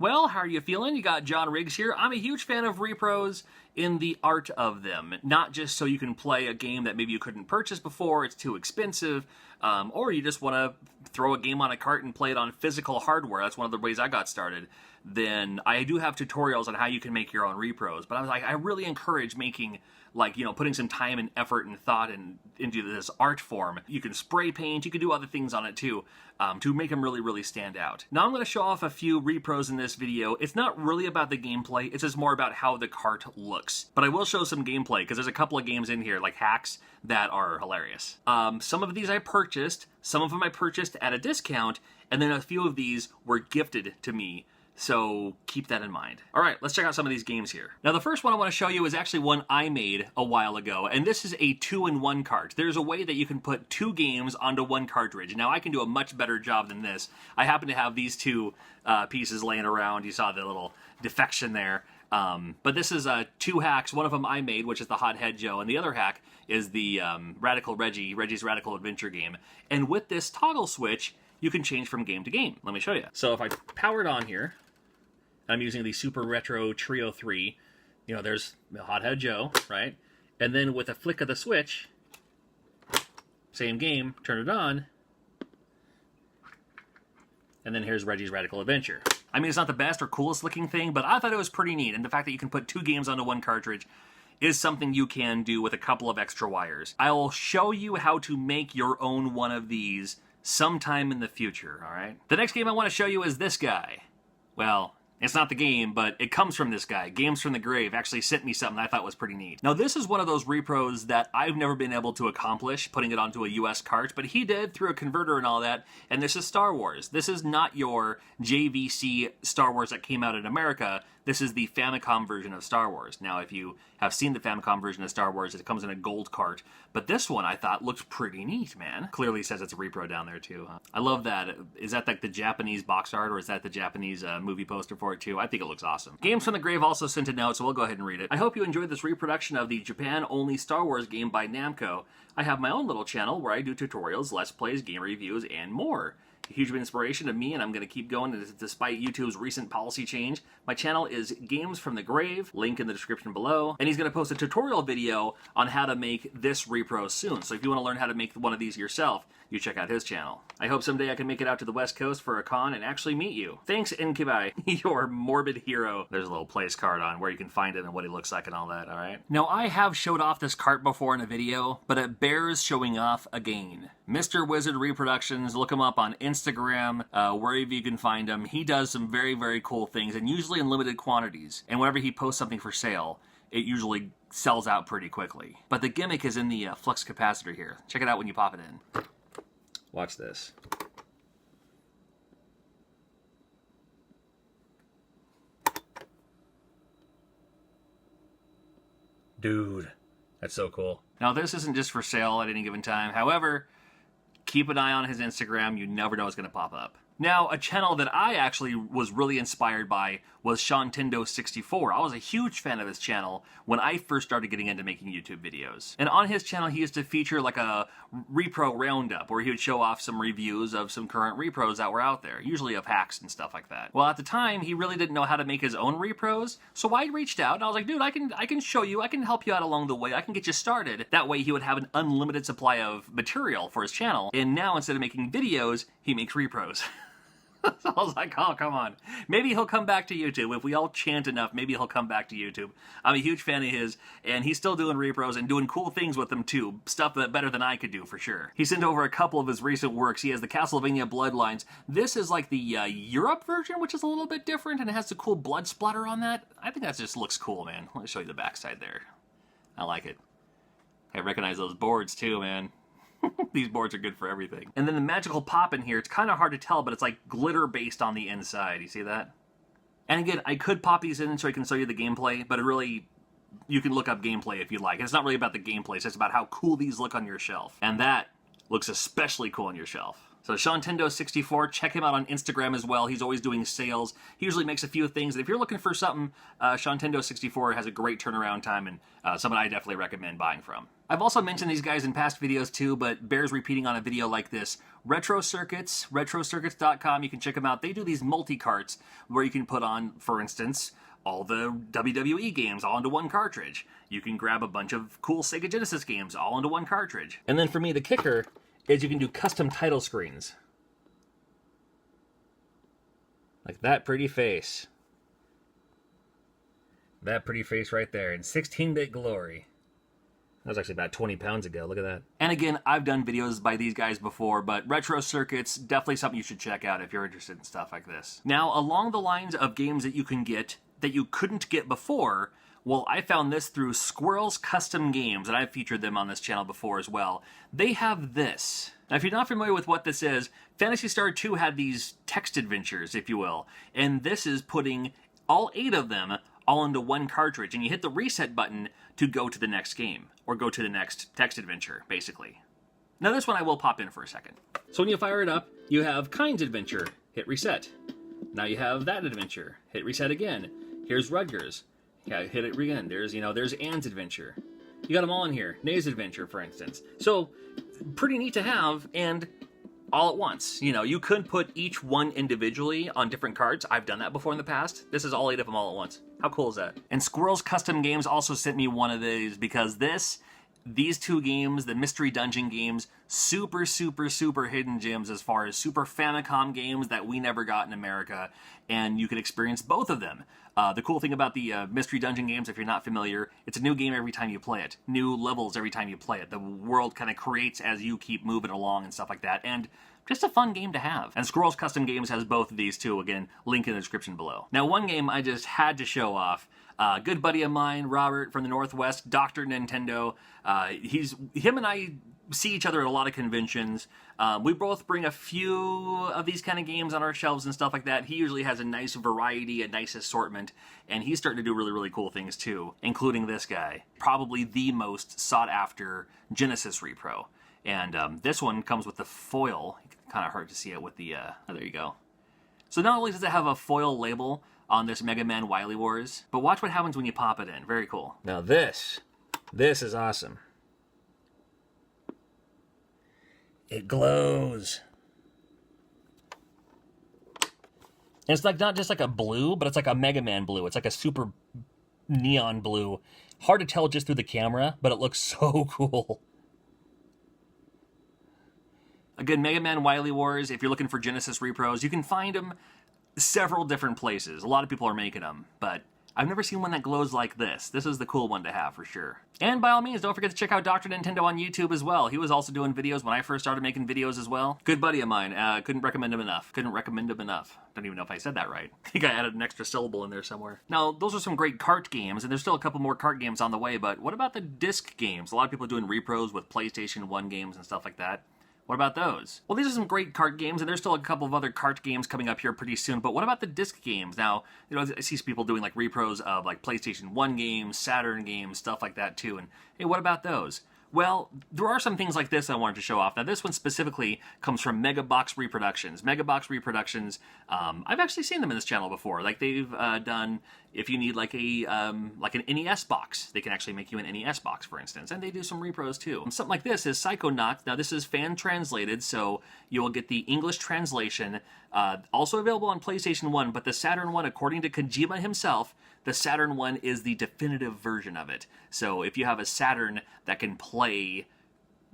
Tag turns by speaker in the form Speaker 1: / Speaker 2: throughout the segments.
Speaker 1: Well, how are you feeling? You got John Riggs here. I'm a huge fan of repros in the art of them. Not just so you can play a game that maybe you couldn't purchase before, it's too expensive, or you just want to throw a game on a cart and play it on physical hardware. That's one of the ways I got started. Then I do have tutorials on how you can make your own repros. But I was like, I really encourage making, like, you know, putting some time and effort and thought into this art form. You can spray paint, you can do other things on it too, to make them really, really stand out. Now I'm going to show off a few repros in this video. It's not really about the gameplay, it's just more about how the cart looks. But I will show some gameplay, because there's a couple of games in here, like hacks, that are hilarious. Some of these I purchased, some of them I purchased at a discount, and then a few of these were gifted to me. So keep that in mind. All right, let's check out some of these games here. Now the first one I want to show you is actually one I made a while ago, and this is a 2-in-1 cart. There's a way that you can put 2 games onto one cartridge. Now I can do a much better job than this. I happen to have these 2 pieces laying around. You saw the little defection there. But this is 2 hacks. One of them I made, which is the Hothead Joe, and the other hack is the Radical Reggie's Radical Adventure game. And with this toggle switch, you can change from game to game. Let me show you. So if I power it on here, I'm using the Super Retro Trio 3. You know, there's Hothead Joe, right? And then with a flick of the switch, same game, turn it on, and then here's Reggie's Radical Adventure. I mean, it's not the best or coolest looking thing, but I thought it was pretty neat. And the fact that you can put 2 games onto one cartridge is something you can do with a couple of extra wires. I'll show you how to make your own one of these sometime in the future, all right? The next game I want to show you is this guy. Well, it's not the game, but it comes from this guy. Games from the Grave actually sent me something I thought was pretty neat. Now, this is one of those repros that I've never been able to accomplish, putting it onto a US cart, but he did through a converter and all that, and this is Star Wars. This is not your JVC Star Wars that came out in America. This is the Famicom version of Star Wars. Now, if you have seen the Famicom version of Star Wars, it comes in a gold cart, but this one I thought looked pretty neat, man. Clearly says it's a repro down there, too. I love that. Is that like the Japanese box art, or is that the Japanese movie poster for it, too? I think it looks awesome. Games from the Grave also sent a note, so we'll go ahead and read it. I hope you enjoyed this reproduction of the Japan-only Star Wars game by Namco. I have my own little channel where I do tutorials, let's plays, game reviews, and more. A huge inspiration to me, and I'm going to keep going despite YouTube's recent policy change. My channel is Games from the Grave, link in the description below, and he's going to post a tutorial video on how to make this repro soon. So if you want to learn how to make one of these yourself, you check out his channel. I hope someday I can make it out to the West Coast for a con and actually meet you. Thanks, Inkibai, your morbid hero. There's a little place card on where you can find it and what he looks like and all that, all right? Now, I have showed off this cart before in a video, but it bears showing off again. Mr. Wizard Reproductions, look him up on Instagram, wherever you can find him. He does some very, very cool things, and usually in limited quantities. And whenever he posts something for sale, it usually sells out pretty quickly. But the gimmick is in the flux capacitor here. Check it out when you pop it in. Watch this. Dude, that's so cool. Now, this isn't just for sale at any given time. However, keep an eye on his Instagram. You never know what's going to pop up. Now, a channel that I actually was really inspired by was Shantendo64. I was a huge fan of his channel when I first started getting into making YouTube videos. And on his channel, he used to feature like a repro roundup where he would show off some reviews of some current repros that were out there, usually of hacks and stuff like that. Well, at the time, he really didn't know how to make his own repros, so I reached out and I was like, dude, I can show you, I can help you out along the way, I can get you started. That way he would have an unlimited supply of material for his channel, and now instead of making videos, he makes repros. So I was like, oh, come on. Maybe he'll come back to YouTube. If we all chant enough, maybe he'll come back to YouTube. I'm a huge fan of his, and he's still doing repros and doing cool things with them, too. Stuff that better than I could do, for sure. He sent over a couple of his recent works. He has the Castlevania Bloodlines. This is like the Europe version, which is a little bit different, and it has the cool blood splatter on that. I think that just looks cool, man. Let me show you the backside there. I like it. I recognize those boards, too, man. These boards are good for everything. And then the magical pop in here, it's kind of hard to tell, but it's like glitter based on the inside. You see that? And again, I could pop these in so I can show you the gameplay, but it really, you can look up gameplay if you like. It's not really about the gameplay, it's just about how cool these look on your shelf. And that looks especially cool on your shelf. So Shantendo64, check him out on Instagram as well. He's always doing sales. He usually makes a few things. And if you're looking for something, Shantendo64 has a great turnaround time and someone I definitely recommend buying from. I've also mentioned these guys in past videos too, but bears repeating on a video like this. Retro Circuits, retrocircuits.com, you can check them out. They do these multi-carts where you can put on, for instance, all the WWE games all into one cartridge. You can grab a bunch of cool Sega Genesis games all into one cartridge. And then for me, the kicker is you can do custom title screens. Like that pretty face. That pretty face right there in 16-bit glory. That was actually about 20 pounds ago. Look at that. And again, I've done videos by these guys before, but Retro Circuits, definitely something you should check out if you're interested in stuff like this. Now, along the lines of games that you can get that you couldn't get before, well, I found this through Squirrel's Custom Games, and I've featured them on this channel before as well. They have this. Now, if you're not familiar with what this is, Phantasy Star 2 had these text adventures, if you will, and this is putting all 8 of them all into one cartridge, and you hit the reset button to go to the next game, or go to the next text adventure, basically. Now this one I will pop in for a second. So when you fire it up, you have Kind's adventure, hit reset. Now you have that adventure, hit reset again. Here's Ruggers, yeah, hit it again. There's Anne's adventure. You got them all in here. Nay's adventure, for instance. So, pretty neat to have, and all at once. You could put each one individually on different cards. I've done that before in the past. This is all 8 of them all at once. How cool is that? And Squirrel's Custom Games also sent me one of these because these 2 games, the Mystery Dungeon games, super, super, super hidden gems as far as Super Famicom games that we never got in America, and you can experience both of them. The cool thing about the Mystery Dungeon games, if you're not familiar, it's a new game every time you play it. New levels every time you play it. The world kind of creates as you keep moving along and stuff like that, and just a fun game to have. And Squirrel's Custom Games has both of these too. Again, link in the description below. Now, one game I just had to show off. A good buddy of mine, Robert from the Northwest, Dr. Nintendo. Him and I see each other at a lot of conventions. We both bring a few of these kind of games on our shelves and stuff like that. He usually has a nice variety, a nice assortment, and he's starting to do really, really cool things too, including this guy. Probably the most sought after Genesis Repro. And this one comes with the foil. Kind of hard to see it with the, oh, there you go. So not only does it have a foil label on this Mega Man Wily Wars, but watch what happens when you pop it in. Very cool. Now this is awesome. It glows. And it's like not just like a blue, but it's like a Mega Man blue. It's like a super neon blue. Hard to tell just through the camera, but it looks so cool. Again, Mega Man Wily Wars, if you're looking for Genesis Repros, you can find them several different places. A lot of people are making them, but I've never seen one that glows like this. This is the cool one to have for sure. And by all means, don't forget to check out Dr. Nintendo on YouTube as well. He was also doing videos when I first started making videos as well. Good buddy of mine. Couldn't recommend him enough. Couldn't recommend him enough. Don't even know if I said that right. I think I added an extra syllable in there somewhere. Now, those are some great cart games, and there's still a couple more cart games on the way, but what about the disc games? A lot of people are doing repros with PlayStation 1 games and stuff like that. What about those? Well, these are some great cart games, and there's still a couple of other cart games coming up here pretty soon, but what about the disc games? Now, I see people doing like repros of like PlayStation 1 games, Saturn games, stuff like that too, and hey, what about those? Well, there are some things like this I wanted to show off. Now, this one specifically comes from Megabox Reproductions. Megabox Reproductions, I've actually seen them in this channel before. Like, they've done, if you need like an NES box, they can actually make you an NES box, for instance. And they do some repros, too. Something like this is Psychonauts. Now, this is fan-translated, so you will get the English translation. Also available on PlayStation 1, but the Saturn one, according to Kojima himself, the Saturn one is the definitive version of it. So if you have a Saturn that can play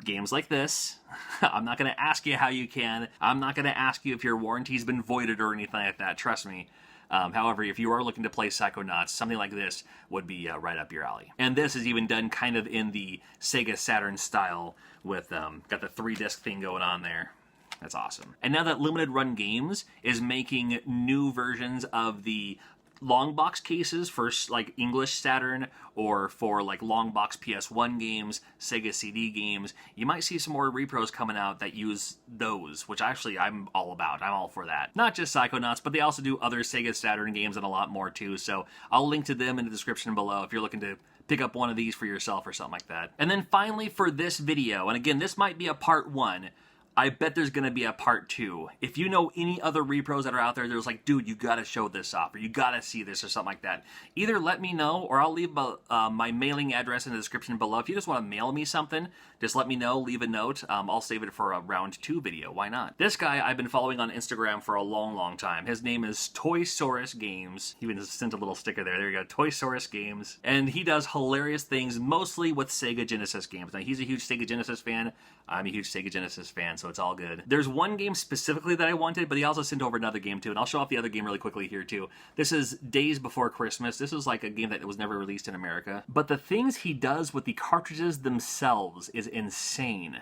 Speaker 1: games like this, I'm not going to ask you how you can. I'm not going to ask you if your warranty's been voided or anything like that. Trust me. However, if you are looking to play Psychonauts, something like this would be right up your alley. And this is even done kind of in the Sega Saturn style with, got the 3-disc thing going on there. That's awesome. And now that Limited Run Games is making new versions of the long box cases for like English Saturn or for like long box PS1 games, Sega CD games, you might see some more repros coming out that use those, which actually I'm all about. I'm all for that. Not just Psychonauts, but they also do other Sega Saturn games and a lot more too, so I'll link to them in the description below if you're looking to pick up one of these for yourself or something like that. And then finally for this video, and again, this might be a part 1, I bet there's going to be a part 2. If you know any other repros that are out there, there's like, dude, you got to show this off, or you got to see this, or something like that. Either let me know, or I'll leave my mailing address in the description below. If you just want to mail me something, just let me know, leave a note. I'll save it for a round 2 video. Why not? This guy I've been following on Instagram for a long, long time. His name is Toysaurus Games. He even sent a little sticker there. There you go, Toysaurus Games. And he does hilarious things, mostly with Sega Genesis games. Now, he's a huge Sega Genesis fan. I'm a huge Sega Genesis fan, so it's all good. There's one game specifically that I wanted, but he also sent over another game too, and I'll show off the other game really quickly here too. This is Days Before Christmas. This is like a game that was never released in America. But the things he does with the cartridges themselves is insane.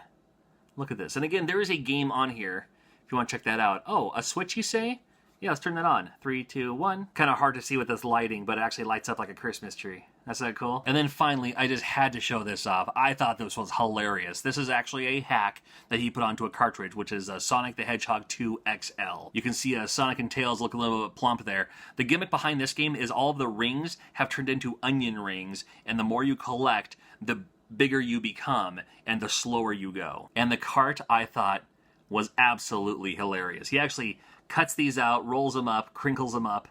Speaker 1: Look at this. And again, there is a game on here, if you want to check that out. Oh, a Switch, you say? Yeah, let's turn that on. 3, 2, 1. Kind of hard to see with this lighting, but it actually lights up like a Christmas tree. That's that cool? And then finally, I just had to show this off. I thought this was hilarious. This is actually a hack that he put onto a cartridge, which is Sonic the Hedgehog 2 XL. You can see Sonic and Tails look a little bit plump there. The gimmick behind this game is all of the rings have turned into onion rings, and the more you collect, the bigger you become, and the slower you go. And the cart, I thought, was absolutely hilarious. He actually cuts these out, rolls them up, crinkles them up,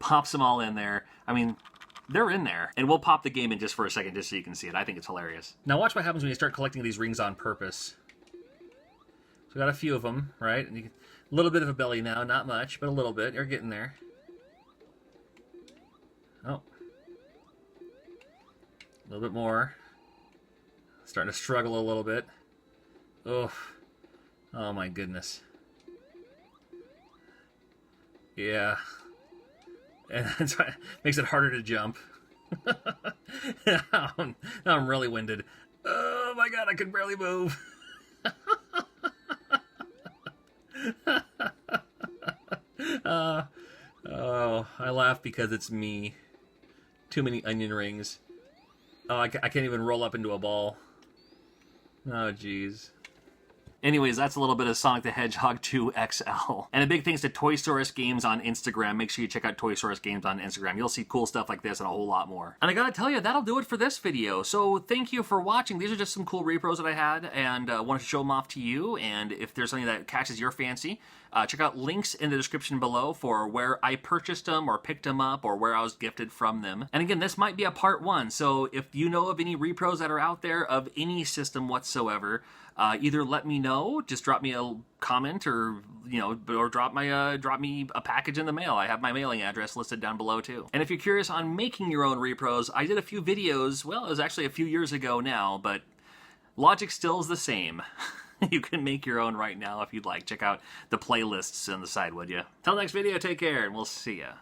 Speaker 1: pops them all in there. I mean, they're in there. And we'll pop the game in just for a second just so you can see it. I think it's hilarious. Now watch what happens when you start collecting these rings on purpose. So we got a few of them, right? And a little bit of a belly now, not much, but a little bit. You're getting there. Oh. A little bit more. Starting to struggle a little bit. Oh. Oh my goodness. Yeah. And that's why it makes it harder to jump. Now I'm really winded. Oh my god, I can barely move. Oh, I laugh because it's me. Too many onion rings. Oh, I can't even roll up into a ball. Oh, jeez. Anyways, that's a little bit of Sonic the Hedgehog 2 XL. And a big thanks to Toysaurus Games on Instagram. Make sure you check out Toysaurus Games on Instagram. You'll see cool stuff like this and a whole lot more. And I gotta tell you, that'll do it for this video. So thank you for watching. These are just some cool repros that I had and wanted to show them off to you. And if there's something that catches your fancy, check out links in the description below for where I purchased them or picked them up or where I was gifted from them. And again, this might be a part 1. So if you know of any repros that are out there of any system whatsoever, either let me know, just drop me a comment, or or drop me a package in the mail. I have my mailing address listed down below too. And if you're curious on making your own repros, I did a few videos. Well, it was actually a few years ago now, but logic still is the same. You can make your own right now if you'd like. Check out the playlists on the side, would you? Till next video, take care, and we'll see ya.